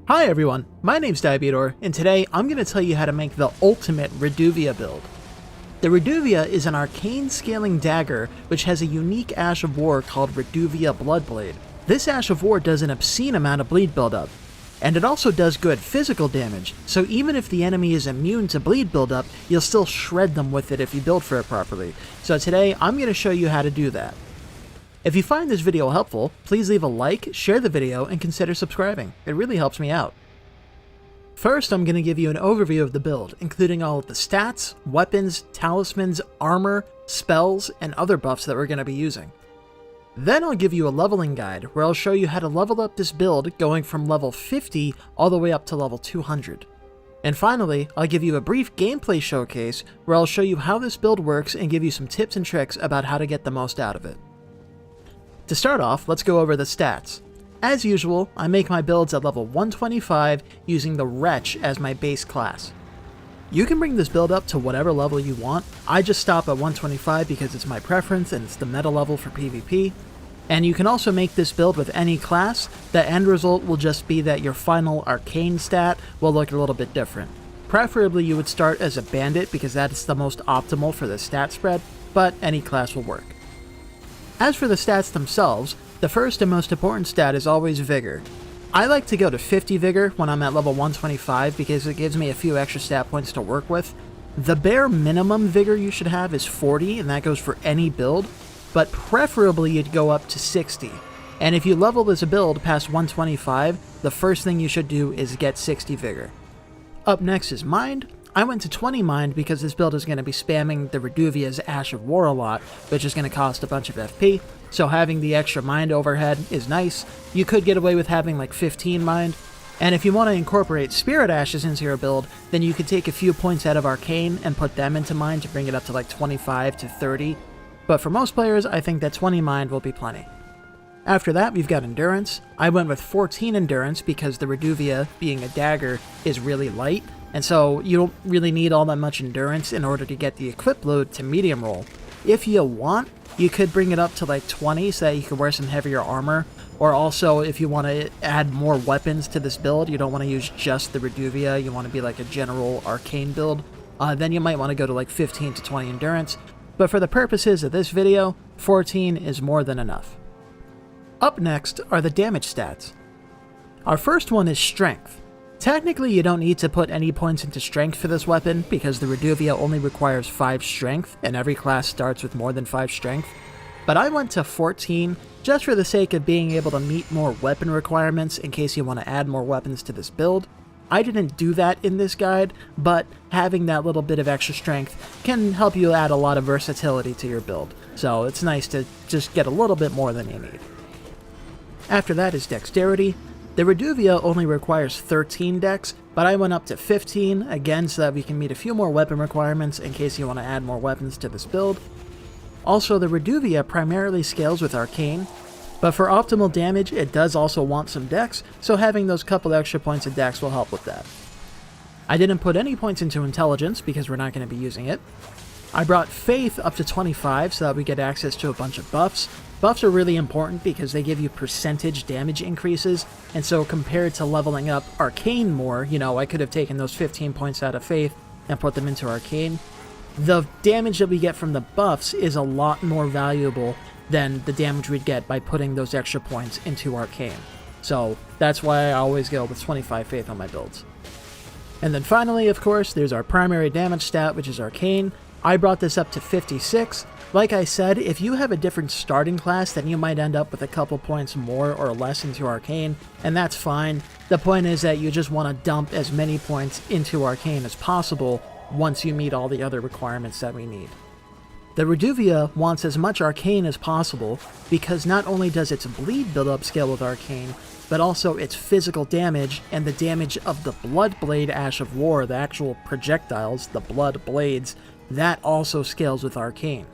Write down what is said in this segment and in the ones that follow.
Hi everyone, my name's Diabetor, and today I'm going to tell you how to make the ultimate Reduvia build. The Reduvia is an arcane scaling dagger which has a unique Ash of War called Reduvia Bloodblade. This Ash of War does an obscene amount of bleed buildup, and it also does good physical damage, so even if the enemy is immune to bleed buildup, you'll still shred them with it if you build for it properly. So today I'm going to show you how to do that. If you find this video helpful, please leave a like, share the video, and consider subscribing. It really helps me out. First, I'm going to give you an overview of the build, including all of the stats, weapons, talismans, armor, spells, and other buffs that we're going to be using. Then I'll give you a leveling guide, where I'll show you how to level up this build going from level 50 all the way up to level 200. And finally, I'll give you a brief gameplay showcase, where I'll show you how this build works and give you some tips and tricks about how to get the most out of it. To start off, let's go over the stats. As usual, I make my builds at level 125 using the Wretch as my base class. You can bring this build up to whatever level you want. I just stop at 125 because it's my preference and it's the meta level for PvP. And you can also make this build with any class. The end result will just be that your final arcane stat will look a little bit different. Preferably you would start as a bandit because that is the most optimal for the stat spread, but any class will work. As for the stats themselves, the first and most important stat is always Vigor. I like to go to 50 Vigor when I'm at level 125 because it gives me a few extra stat points to work with. The bare minimum Vigor you should have is 40, and that goes for any build, but preferably you'd go up to 60. And if you level this build past 125, the first thing you should do is get 60 Vigor. Up next is Mind. I went to 20 Mind because this build is going to be spamming the Reduvia's Ash of War a lot, which is going to cost a bunch of FP, so having the extra Mind overhead is nice. You could get away with having like 15 Mind, and if you want to incorporate Spirit Ashes into your build, then you could take a few points out of Arcane and put them into Mind to bring it up to like 25 to 30, but for most players, I think that 20 Mind will be plenty. After that, we've got Endurance. I went with 14 Endurance because the Reduvia, being a dagger, is really light, and so you don't really need all that much endurance in order to get the equip load to medium roll. If you want, you could bring it up to like 20 so that you can wear some heavier armor, or also if you want to add more weapons to this build, you don't want to use just the Reduvia, you want to be like a general arcane build, then you might want to go to like 15 to 20 endurance, but for the purposes of this video, 14 is more than enough. Up next are the damage stats. Our first one is Strength. Technically, you don't need to put any points into Strength for this weapon, because the Reduvia only requires 5 Strength, and every class starts with more than 5 Strength. But I went to 14, just for the sake of being able to meet more weapon requirements in case you want to add more weapons to this build. I didn't do that in this guide, but having that little bit of extra strength can help you add a lot of versatility to your build, so it's nice to just get a little bit more than you need. After that is Dexterity. The Reduvia only requires 13 dex, but I went up to 15, again so that we can meet a few more weapon requirements in case you want to add more weapons to this build. Also, the Reduvia primarily scales with Arcane, but for optimal damage it does also want some dex, so having those couple extra points of dex will help with that. I didn't put any points into Intelligence because we're not going to be using it. I brought Faith up to 25 so that we get access to a bunch of buffs. Buffs are really important because they give you percentage damage increases, and so compared to leveling up Arcane more, I could have taken those 15 points out of Faith and put them into Arcane. The damage that we get from the buffs is a lot more valuable than the damage we'd get by putting those extra points into Arcane. So that's why I always go with 25 Faith on my builds. And then finally, of course, there's our primary damage stat, which is Arcane. I brought this up to 56. Like I said, if you have a different starting class, then you might end up with a couple points more or less into Arcane, and that's fine. The point is that you just want to dump as many points into Arcane as possible once you meet all the other requirements that we need. The Reduvia wants as much Arcane as possible because not only does its bleed build-up scale with Arcane, but also its physical damage and the damage of the Bloodblade Ash of War, the actual projectiles, the blood blades, that also scales with Arcane.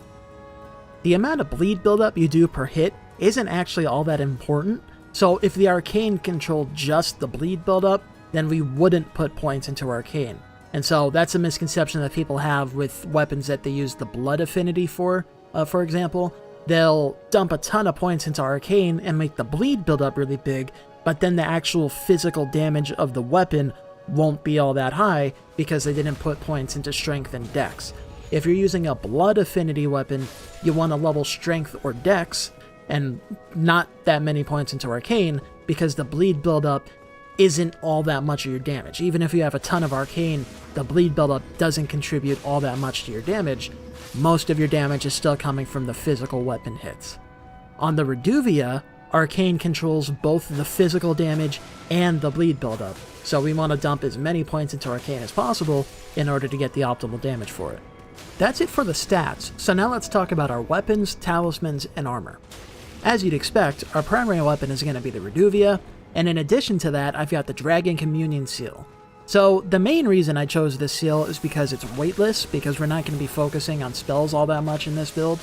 The amount of bleed buildup you do per hit isn't actually all that important, so if the Arcane controlled just the bleed buildup, then we wouldn't put points into Arcane. And so that's a misconception that people have with weapons that they use the blood affinity for example. They'll dump a ton of points into Arcane and make the bleed build up really big, but then the actual physical damage of the weapon won't be all that high because they didn't put points into strength and dex. If you're using a blood affinity weapon, you want to level strength or dex, and not that many points into arcane, because the bleed buildup isn't all that much of your damage. Even if you have a ton of arcane, the bleed buildup doesn't contribute all that much to your damage. Most of your damage is still coming from the physical weapon hits. On the Reduvia, arcane controls both the physical damage and the bleed buildup, so we want to dump as many points into arcane as possible in order to get the optimal damage for it. That's it for the stats, so now let's talk about our weapons, talismans, and armor. As you'd expect, our primary weapon is going to be the Reduvia, and in addition to that, I've got the Dragon Communion Seal. So the main reason I chose this seal is because it's weightless, because we're not going to be focusing on spells all that much in this build.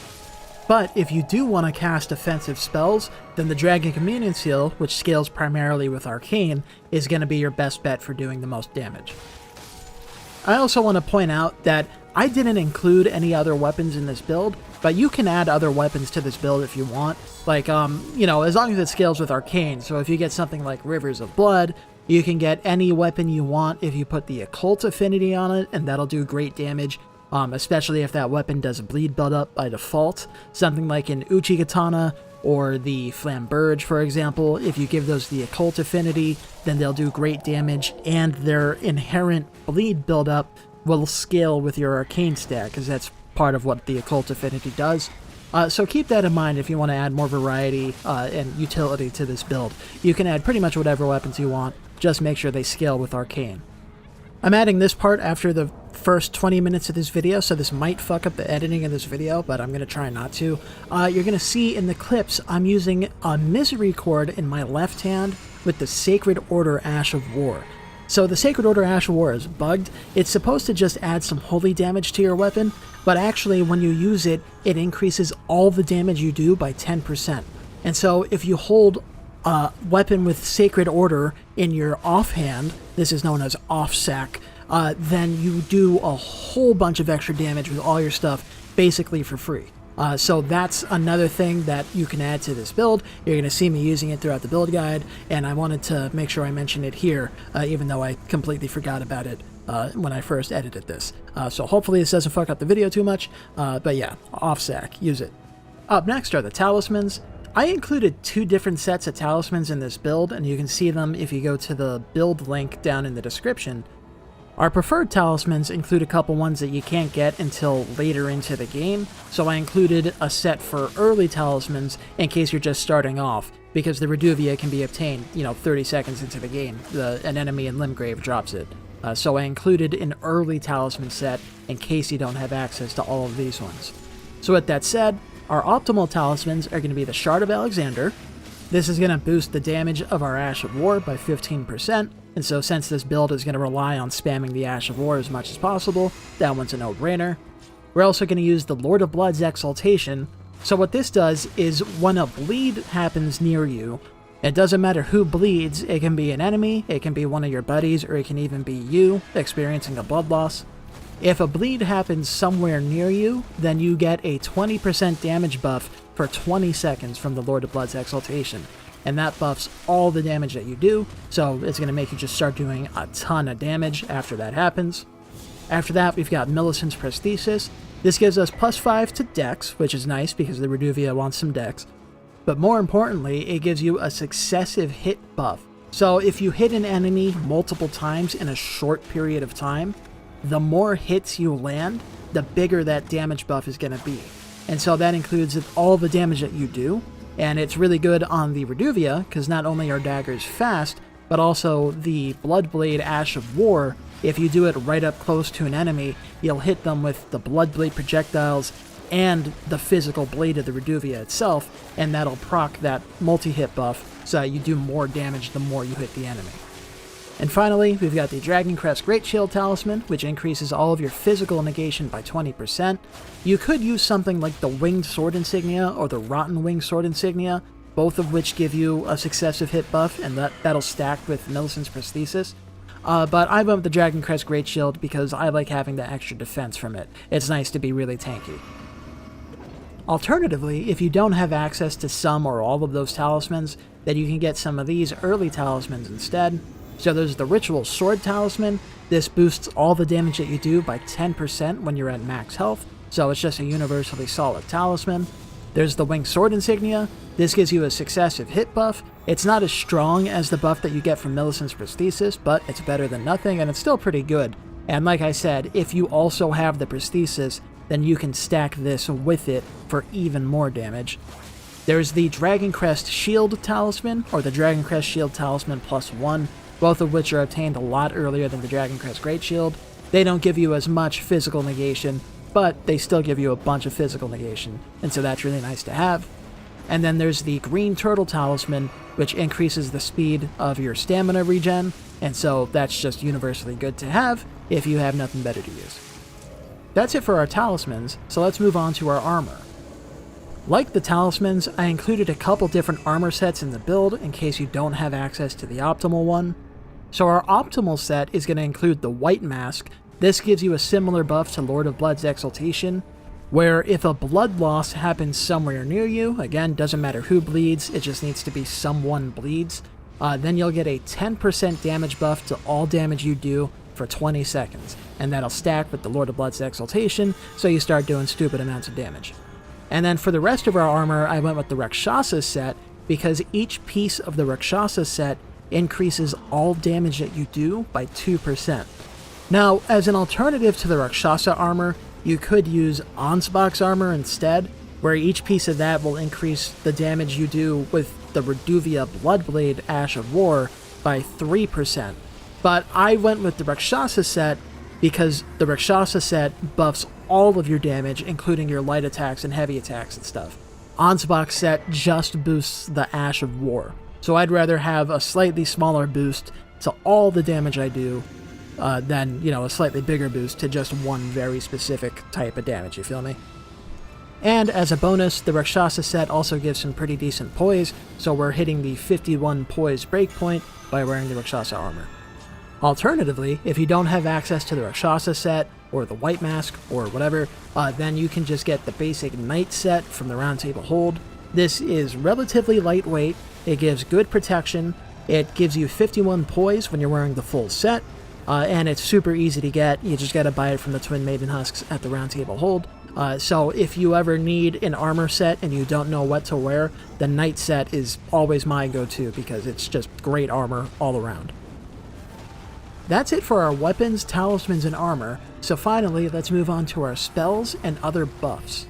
But if you do want to cast offensive spells, then the Dragon Communion Seal, which scales primarily with arcane, is going to be your best bet for doing the most damage. I also want to point out that I didn't include any other weapons in this build, but you can add other weapons to this build if you want. Like, as long as it scales with arcane. So if you get something like Rivers of Blood, you can get any weapon you want if you put the occult affinity on it, and that'll do great damage, especially if that weapon does a bleed buildup by default. Something like an Uchi Katana or the Flamberge, for example, if you give those the occult affinity, then they'll do great damage, and their inherent bleed buildup will scale with your arcane stack, because that's part of what the occult affinity does. So keep that in mind if you want to add more variety and utility to this build. You can add pretty much whatever weapons you want, just make sure they scale with arcane. I'm adding this part after the first 20 minutes of this video, so this might fuck up the editing of this video, but I'm going to try not to. You're going to see in the clips I'm using a Misery Cord in my left hand with the Sacred Order Ash of War. So the Sacred Order Ash of War is bugged. It's supposed to just add some holy damage to your weapon, but actually when you use it, it increases all the damage you do by 10%. And so if you hold a weapon with Sacred Order in your offhand, this is known as offsack, then you do a whole bunch of extra damage with all your stuff basically for free. So that's another thing that you can add to this build. You're going to see me using it throughout the build guide, and I wanted to make sure I mentioned it here, even though I completely forgot about it when I first edited this. So hopefully this doesn't fuck up the video too much, but yeah, offsack, use it. Up next are the talismans. I included 2 different sets of talismans in this build, and you can see them if you go to the build link down in the description. Our preferred talismans include a couple ones that you can't get until later into the game, so I included a set for early talismans in case you're just starting off, because the Reduvia can be obtained, 30 seconds into the game. An enemy in Limgrave drops it. So I included an early talisman set in case you don't have access to all of these ones. So with that said, our optimal talismans are going to be the Shard of Alexander. This is going to boost the damage of our Ash of War by 15%, and so since this build is going to rely on spamming the Ash of War as much as possible, that one's a no-brainer. We're also going to use the Lord of Blood's Exaltation. So what this does is when a bleed happens near you, it doesn't matter who bleeds, it can be an enemy, it can be one of your buddies, or it can even be you experiencing a blood loss. If a bleed happens somewhere near you, then you get a 20% damage buff for 20 seconds from the Lord of Blood's Exaltation, and that buffs all the damage that you do, so it's going to make you just start doing a ton of damage after that happens. After that, we've got Millicent's Prosthesis. This gives us +5 to Dex, which is nice because the Reduvia wants some Dex, but more importantly, it gives you a successive hit buff. So if you hit an enemy multiple times in a short period of time, the more hits you land, the bigger that damage buff is going to be. And so that includes all the damage that you do, and it's really good on the Reduvia, because not only are daggers fast, but also the Bloodblade Ash of War, if you do it right up close to an enemy, you'll hit them with the Bloodblade projectiles and the physical blade of the Reduvia itself, and that'll proc that multi-hit buff, so you do more damage the more you hit the enemy. And finally, we've got the Dragon Crest Great Shield Talisman, which increases all of your physical negation by 20%. You could use something like the Winged Sword Insignia or the Rotten Winged Sword Insignia, both of which give you a successive hit buff, and that'll stack with Millicent's Prosthesis. But I went with the Dragon Crest Great Shield because I like having the extra defense from it. It's nice to be really tanky. Alternatively, if you don't have access to some or all of those talismans, then you can get some of these early talismans instead. So there's the Ritual Sword Talisman. This boosts all the damage that you do by 10% when you're at max health, so it's just a universally solid talisman. There's the Winged Sword Insignia. This gives you a successive hit buff. It's not as strong as the buff that you get from Millicent's Prosthesis, but it's better than nothing, and it's still pretty good. And like I said, if you also have the Prosthesis, then you can stack this with it for even more damage. There's the Dragon Crest Shield Talisman, or the Dragon Crest Shield Talisman +1, both of which are obtained a lot earlier than the Dragon Crest Great Shield. They don't give you as much physical negation, but they still give you a bunch of physical negation, and so that's really nice to have. And then there's the Green Turtle Talisman, which increases the speed of your stamina regen, and so that's just universally good to have if you have nothing better to use. That's it for our talismans, so let's move on to our armor. Like the talismans, I included a couple different armor sets in the build in case you don't have access to the optimal one. So our optimal set is going to include the White Mask. This gives you a similar buff to Lord of Blood's Exaltation, where if a blood loss happens somewhere near you, again, doesn't matter who bleeds, it just needs to be someone bleeds, then you'll get a 10% damage buff to all damage you do for 20 seconds, and that'll stack with the Lord of Blood's Exaltation, so you start doing stupid amounts of damage. And then for the rest of our armor, I went with the Rakshasa set, because each piece of the Rakshasa set increases all damage that you do by 2%. Now, as an alternative to the Rakshasa armor, you could use Ansbach's armor instead, where each piece of that will increase the damage you do with the Reduvia Bloodblade Ash of War by 3%. But I went with the Rakshasa set because the Rakshasa set buffs all of your damage, including your light attacks and heavy attacks and stuff. Ansbach's set just boosts the Ash of War. So I'd rather have a slightly smaller boost to all the damage I do than, a slightly bigger boost to just one very specific type of damage, you feel me? And as a bonus, the Rakshasa set also gives some pretty decent poise, so we're hitting the 51 poise breakpoint by wearing the Rakshasa armor. Alternatively, if you don't have access to the Rakshasa set, or the White Mask, or whatever, then you can just get the basic Knight set from the Round Table Hold. This is relatively lightweight, it gives good protection, it gives you 51 poise when you're wearing the full set, and it's super easy to get. You just gotta buy it from the Twin Maiden Husks at the Round Table Hold. So if you ever need an armor set and you don't know what to wear, the Knight set is always my go-to because it's just great armor all around. That's it for our weapons, talismans, and armor, so finally let's move on to our spells and other buffs.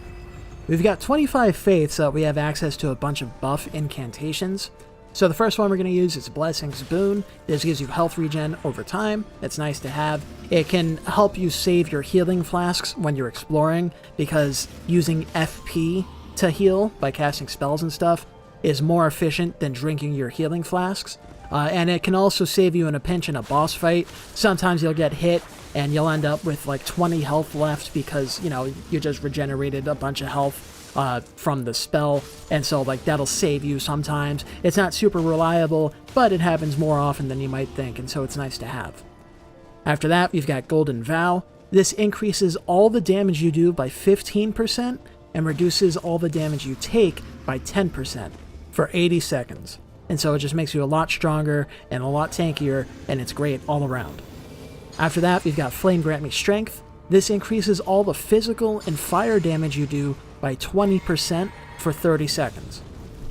We've got 25 faiths, so we have access to a bunch of buff incantations. So the first one we're going to use is Blessing's Boon. This gives you health regen over time. It's nice to have. It can help you save your healing flasks when you're exploring, because using FP to heal by casting spells and stuff is more efficient than drinking your healing flasks. And it can also save you in a pinch in a boss fight. Sometimes you'll get hit and you'll end up with like 20 health left because, you just regenerated a bunch of health from the spell, and so that'll save you sometimes. It's not super reliable, but it happens more often than you might think, and so it's nice to have. After that, we've got Golden Vow. This increases all the damage you do by 15% and reduces all the damage you take by 10% for 80 seconds. And so it just makes you a lot stronger and a lot tankier, and it's great all around. After that, we've got Flame Grant Me Strength. This increases all the physical and fire damage you do by 20% for 30 seconds.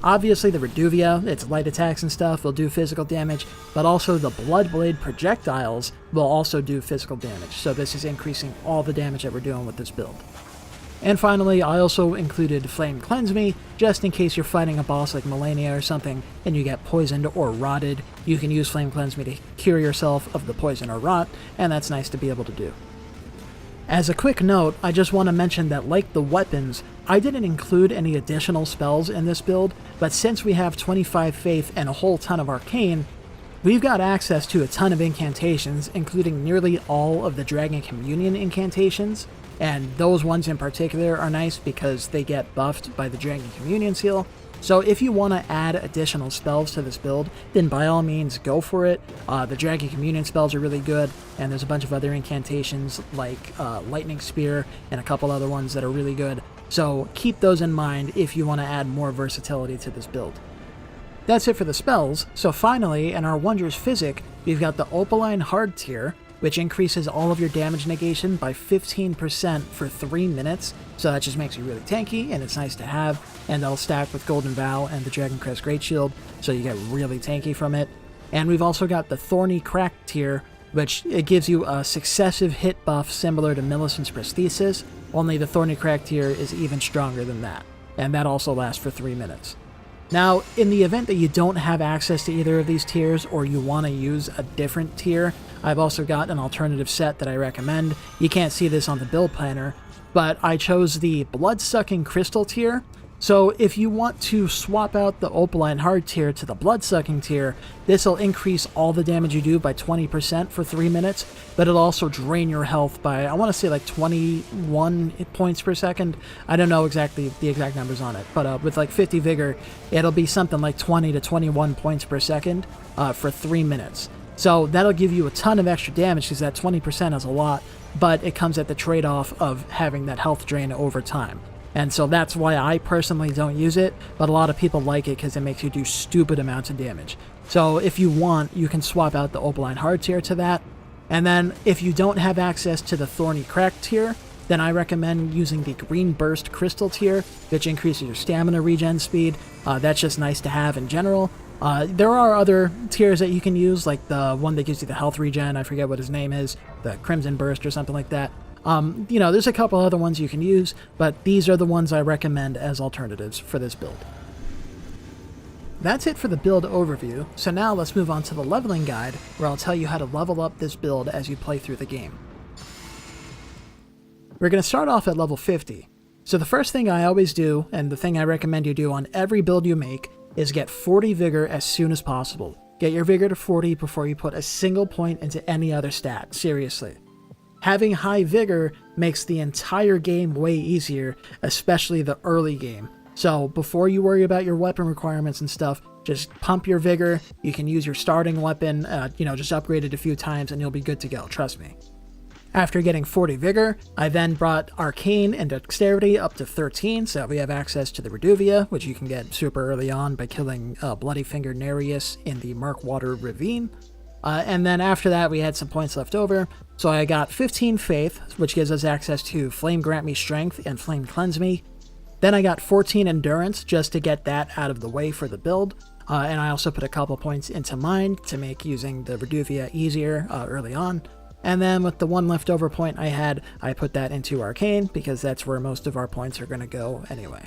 Obviously the Reduvia, its light attacks and stuff, will do physical damage, but also the Bloodblade projectiles will also do physical damage, so this is increasing all the damage that we're doing with this build. And finally, I also included Flame Cleanse Me, just in case you're fighting a boss like Melania or something, and you get poisoned or rotted. You can use Flame Cleanse Me to cure yourself of the poison or rot, and that's nice to be able to do. As a quick note, I just want to mention that like the weapons, I didn't include any additional spells in this build, but since we have 25 Faith and a whole ton of Arcane, we've got access to a ton of incantations, including nearly all of the Dragon Communion incantations, and those ones in particular are nice because they get buffed by the Dragon Communion seal. So if you want to add additional spells to this build, then by all means go for it. The Dragon Communion spells are really good, and there's a bunch of other incantations like Lightning Spear and a couple other ones that are really good. so keep those in mind if you want to add more versatility to this build. That's it for the spells, so finally, in our Wondrous Physic, we've got the Opaline Hard tier, which increases all of your damage negation by 15% for 3 minutes, so that just makes you really tanky, and it's nice to have, and they'll stack with Golden Vow and the Dragon Crest Great Shield, so you get really tanky from it. And we've also got the Thorny Crack tier, which it gives you a successive hit buff similar to Millicent's Prosthesis, only the Thorny Crack tier is even stronger than that, and that also lasts for 3 minutes. Now, in the event that you don't have access to either of these tiers, or you want to use a different tier, I've also got an alternative set that I recommend. You can't see this on the build planner, but I chose the Blood-Sucking Crystal tier. So if you want to swap out the Opaline Hard tier to the Blood-Sucking tier, this will increase all the damage you do by 20% for 3 minutes, but it'll also drain your health by, I want to say like 21 points per second. I don't know exactly the exact numbers on it, but with like 50 Vigor, it'll be something like 20 to 21 points per second for 3 minutes. So that'll give you a ton of extra damage because that 20% is a lot, but it comes at the trade-off of having that health drain over time. And so that's why I personally don't use it, but a lot of people like it because it makes you do stupid amounts of damage. So if you want, you can swap out the Opaline Hard tier to that. And then if you don't have access to the Thorny Crack tier, then I recommend using the Green Burst Crystal tier, which increases your stamina regen speed. That's just nice to have in general. There are other tiers that you can use, like the one that gives you the health regen, I forget what his name is, the Crimson Burst or something like that. There's a couple other ones you can use, but these are the ones I recommend as alternatives for this build. That's it for the build overview, so now let's move on to the leveling guide, where I'll tell you how to level up this build as you play through the game. We're going to start off at level 50. So the first thing I always do, and the thing I recommend you do on every build you make, is get 40 Vigor as soon as possible. Get your Vigor to 40 before you put a single point into any other stat, seriously. Having high Vigor makes the entire game way easier, especially the early game. So before you worry about your weapon requirements and stuff, just pump your Vigor. You can use your starting weapon, just upgrade it a few times and you'll be good to go, trust me. After getting 40 Vigor, I then brought Arcane and Dexterity up to 13, so we have access to the Reduvia, which you can get super early on by killing Bloody Finger Nereus in the Murkwater Ravine. And then after that, we had some points left over, so I got 15 Faith, which gives us access to Flame Grant Me Strength and Flame Cleanse Me. Then I got 14 Endurance, just to get that out of the way for the build. And I also put a couple points into Mind to make using the Reduvia easier early on. And then with the one leftover point I had, I put that into Arcane, because that's where most of our points are going to go anyway.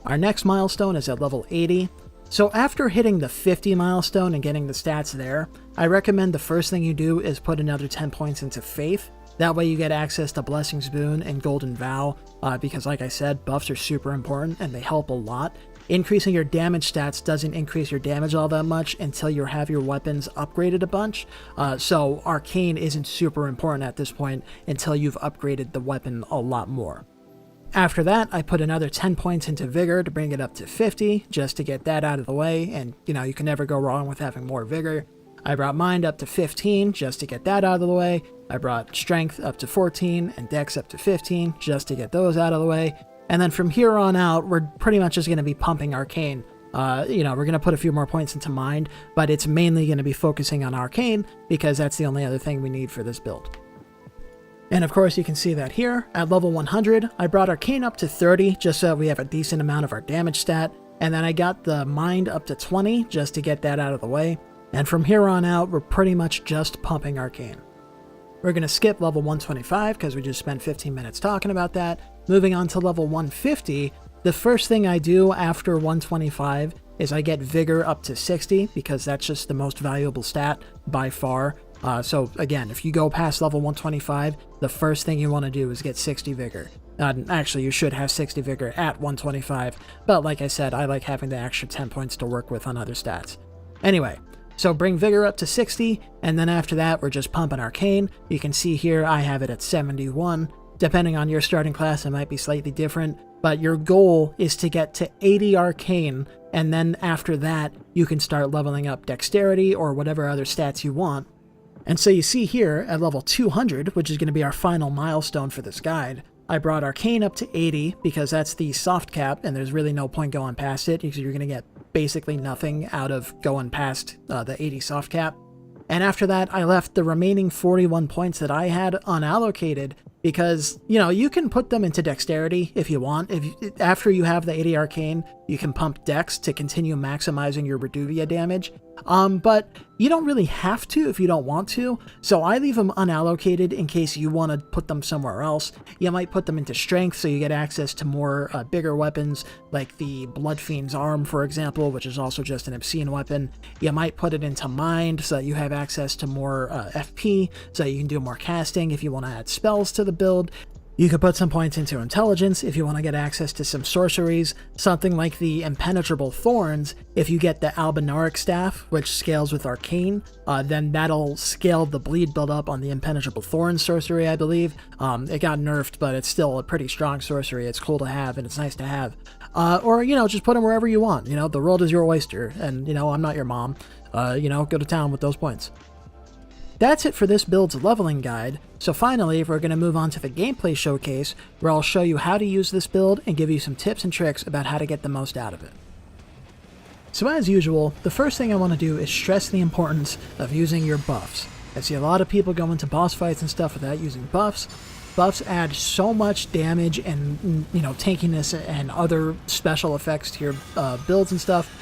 Our next milestone is at level 80. So after hitting the 50 milestone and getting the stats there, I recommend the first thing you do is put another 10 points into Faith. That way you get access to Blessing's Boon and Golden Vow, because like I said, buffs are super important and they help a lot. Increasing your damage stats doesn't increase your damage all that much until you have your weapons upgraded a bunch, so Arcane isn't super important at this point until you've upgraded the weapon a lot more. After that, I put another 10 points into Vigor to bring it up to 50, just to get that out of the way, and you can never go wrong with having more Vigor. I brought Mind up to 15, just to get that out of the way. I brought Strength up to 14, and Dex up to 15, just to get those out of the way. And then from here on out, we're pretty much just going to be pumping Arcane. We're going to put a few more points into Mind, but it's mainly going to be focusing on Arcane, because that's the only other thing we need for this build. And of course you can see that here, at level 100, I brought Arcane up to 30, just so that we have a decent amount of our damage stat, and then I got the Mind up to 20, just to get that out of the way. And from here on out, we're pretty much just pumping Arcane. We're going to skip level 125, because we just spent 15 minutes talking about that. Moving on to level 150, the first thing I do after 125 is I get Vigor up to 60, because that's just the most valuable stat by far. So again, if you go past level 125, the first thing you want to do is get 60 Vigor. Actually, you should have 60 Vigor at 125, but like I said, I like having the extra 10 points to work with on other stats. Anyway, so bring Vigor up to 60, and then after that, we're just pumping Arcane. You can see here, I have it at 71. Depending on your starting class, it might be slightly different, but your goal is to get to 80 Arcane, and then after that, you can start leveling up Dexterity or whatever other stats you want. And so you see here, at level 200, which is going to be our final milestone for this guide, I brought Arcane up to 80 because that's the soft cap, and there's really no point going past it because you're going to get basically nothing out of going past the 80 soft cap. And after that, I left the remaining 41 points that I had unallocated because, you know, you can put them into dexterity if you want. After you have the 80 arcane, you can pump dex to continue maximizing your Reduvia damage. But you don't really have to if you don't want to, so I leave them unallocated in case you want to put them somewhere else. You might put them into strength so you get access to more bigger weapons, like the Blood Fiend's arm, for example, which is also just an obscene weapon. You might put it into mind so that you have access to more FP, so you can do more casting if you want to add spells to the build. You could put some points into intelligence if you want to get access to some sorceries, something like the impenetrable thorns. If you get the Albinaric staff, which scales with arcane, then that'll scale the bleed buildup on the impenetrable thorns sorcery, I believe. It got nerfed, but it's still a pretty strong sorcery. It's cool to have, and it's nice to have. Or, you know, just put them wherever you want. You know, the world is your oyster, and, you know, I'm not your mom. You know, go to town with those points. That's it for this build's leveling guide, so finally we're going to move on to the gameplay showcase, where I'll show you how to use this build and give you some tips and tricks about how to get the most out of it. So as usual, the first thing I want to do is stress the importance of using your buffs. I see a lot of people go into boss fights and stuff without using buffs. Buffs add so much damage and, you know, tankiness and other special effects to your builds and stuff.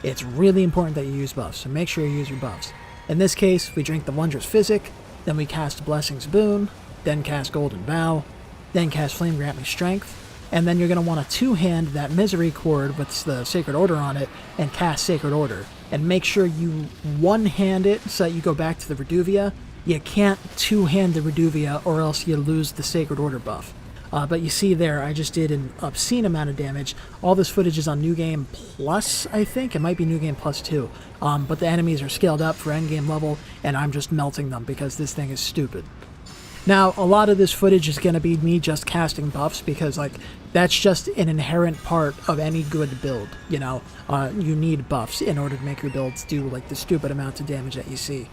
It's really important that you use buffs, so make sure you use your buffs. In this case, we drink the Wondrous Physic, then we cast Blessing's Boon, then cast Golden Vow, then cast Flame Grant Me Strength, and then you're going to want to two-hand that Misery Chord with the Sacred Order on it and cast Sacred Order. And make sure you one-hand it so that you go back to the Reduvia. You can't two-hand the Reduvia or else you lose the Sacred Order buff. But you see there, I just did an obscene amount of damage. All this footage is on New Game Plus, I think. It might be New Game Plus 2. But the enemies are scaled up for endgame level, and I'm just melting them because this thing is stupid. Now, a lot of this footage is going to be me just casting buffs because, like, that's just an inherent part of any good build, you know? You need buffs in order to make your builds do, like, the stupid amounts of damage that you see.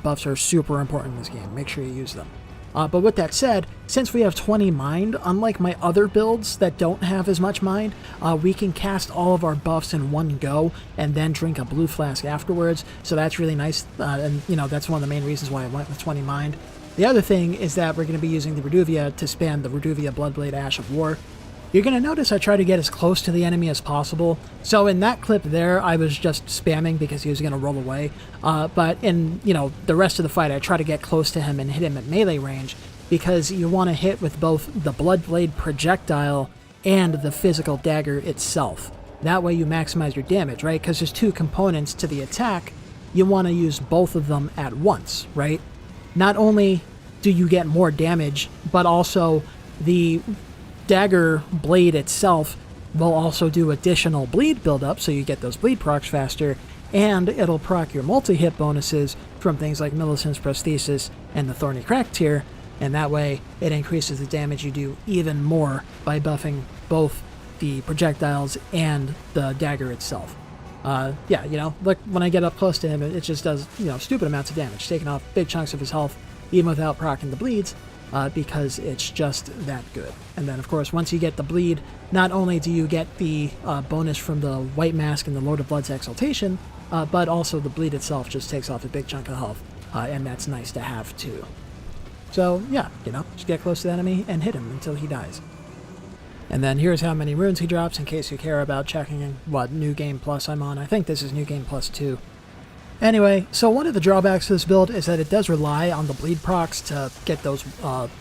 Buffs are super important in this game. Make sure you use them. But with that said, since we have 20 mind, unlike my other builds that don't have as much mind, we can cast all of our buffs in one go and then drink a blue flask afterwards, so that's really nice, and you know, that's one of the main reasons why I went with 20 mind. The other thing is that we're going to be using the Reduvia to spam the Reduvia Bloodblade Ash of War. You're going to notice I try to get as close to the enemy as possible. So in that clip there, I was just spamming because he was going to roll away. But in, you know, the rest of the fight, I try to get close to him and hit him at melee range because you want to hit with both the Bloodblade projectile and the physical dagger itself. That way you maximize your damage, right? Because there's two components to the attack. You want to use both of them at once, right? Not only do you get more damage, but also the dagger blade itself will also do additional bleed buildup, so you get those bleed procs faster, and it'll proc your multi-hit bonuses from things like Millicent's Prosthesis and the Thorny Crack tier, and that way it increases the damage you do even more by buffing both the projectiles and the dagger itself. Yeah, you know, look, when I get up close to him, it just does, you know, stupid amounts of damage, taking off big chunks of his health, even without proccing the bleeds, because it's just that good. And then, of course, once you get the bleed, not only do you get the bonus from the White Mask and the Lord of Blood's Exaltation, but also the bleed itself just takes off a big chunk of health, and that's nice to have too. So, yeah, you know, just get close to the enemy and hit him until he dies. And then here's how many runes he drops in case you care about checking what New Game Plus I'm on. I think this is New Game Plus 2. Anyway, so one of the drawbacks to this build is that it does rely on the bleed procs to get those,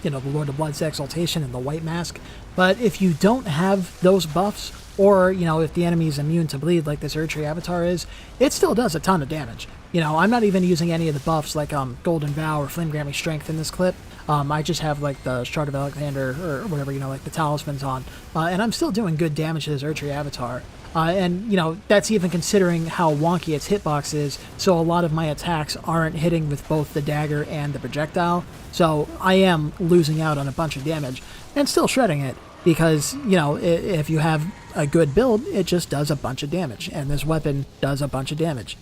you know, the Lord of Blood's Exaltation and the White Mask. But if you don't have those buffs, or, you know, if the enemy is immune to bleed like this Erdtree Avatar is, it still does a ton of damage. You know, I'm not even using any of the buffs like Golden Vow or Flame Grant Me Strength in this clip. I just have like the Shard of Alexander or whatever, you know, like the Talismans on. And I'm still doing good damage to this Erdtree Avatar. And, you know, that's even considering how wonky its hitbox is, so a lot of my attacks aren't hitting with both the dagger and the projectile. So I am losing out on a bunch of damage and still shredding it because, you know, if you have a good build, it just does a bunch of damage, and this weapon does a bunch of damage.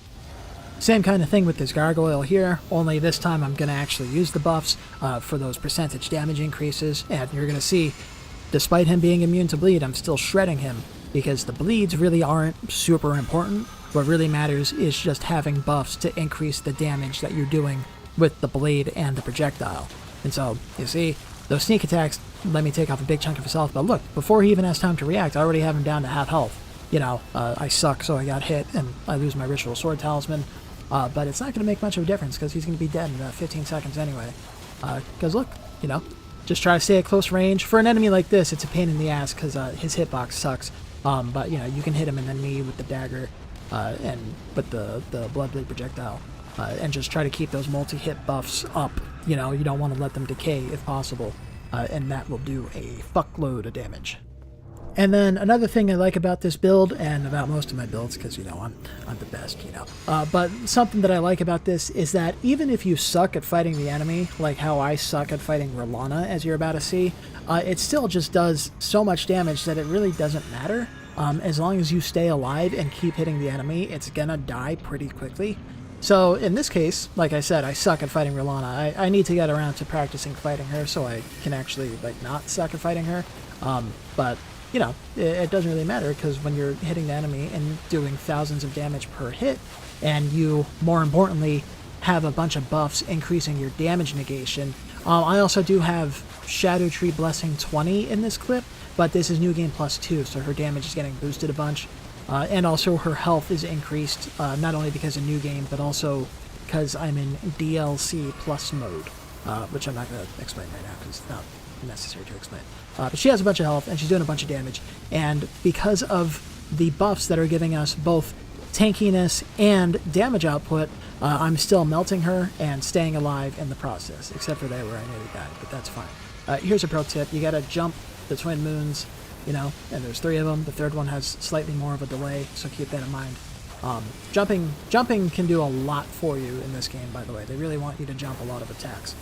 Same kind of thing with this gargoyle here, only this time I'm going to actually use the buffs for those percentage damage increases, and you're going to see despite him being immune to bleed, I'm still shredding him, because the bleeds really aren't super important. What really matters is just having buffs to increase the damage that you're doing with the blade and the projectile. And so, you see, those sneak attacks let me take off a big chunk of his health, but look, before he even has time to react, I already have him down to half health. You know, I suck, so I got hit, and I lose my Ritual Sword Talisman, but it's not going to make much of a difference, because he's going to be dead in about 15 seconds anyway. Because look, you know, just try to stay at close range. For an enemy like this, it's a pain in the ass, because his hitbox sucks, but, you know, you can hit him in the knee with the dagger, and with the Bloodblade projectile, and just try to keep those multi-hit buffs up. You know, you don't want to let them decay if possible, and that will do a fuckload of damage. And then another thing I like about this build, and about most of my builds, because, you know, I'm the best, you know, but something that I like about this is that even if you suck at fighting the enemy, like how I suck at fighting Rolana, as you're about to see, it still just does so much damage that it really doesn't matter. As long as you stay alive and keep hitting the enemy, it's gonna die pretty quickly. So in this case, like I said, I suck at fighting Rolana. I need to get around to practicing fighting her so I can actually, like, not suck at fighting her. But, you know, it doesn't really matter, because when you're hitting the enemy and doing thousands of damage per hit, and you, more importantly, have a bunch of buffs increasing your damage negation. I also do have Shadow Tree Blessing 20 in this clip, but this is New Game Plus 2, so her damage is getting boosted a bunch. And also her health is increased, not only because of New Game, but also because I'm in DLC Plus mode, which I'm not going to explain right now, because it's not necessary to explain. But she has a bunch of health, and she's doing a bunch of damage, and because of the buffs that are giving us both tankiness and damage output, I'm still melting her and staying alive in the process, except for there where I nearly died, but that's fine. Here's a pro tip: you gotta jump the twin moons, you know, and there's 3 of them. The third one has slightly more of a delay, so keep that in mind. Jumping can do a lot for you in this game, by the way. They really want you to jump a lot of attacks.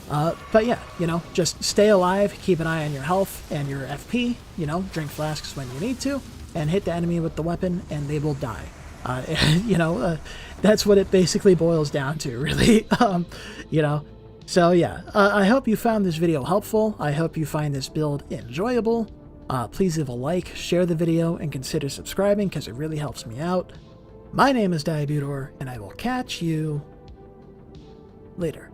But yeah, you know, just stay alive, keep an eye on your health and your FP, you know, drink flasks when you need to, and hit the enemy with the weapon, and they will die. You know, that's what it basically boils down to, really. You know, so yeah, I hope you found this video helpful. I hope you find this build enjoyable. Please leave a like, share the video, and consider subscribing, because it really helps me out. My name is Diabutor, and I will catch you later.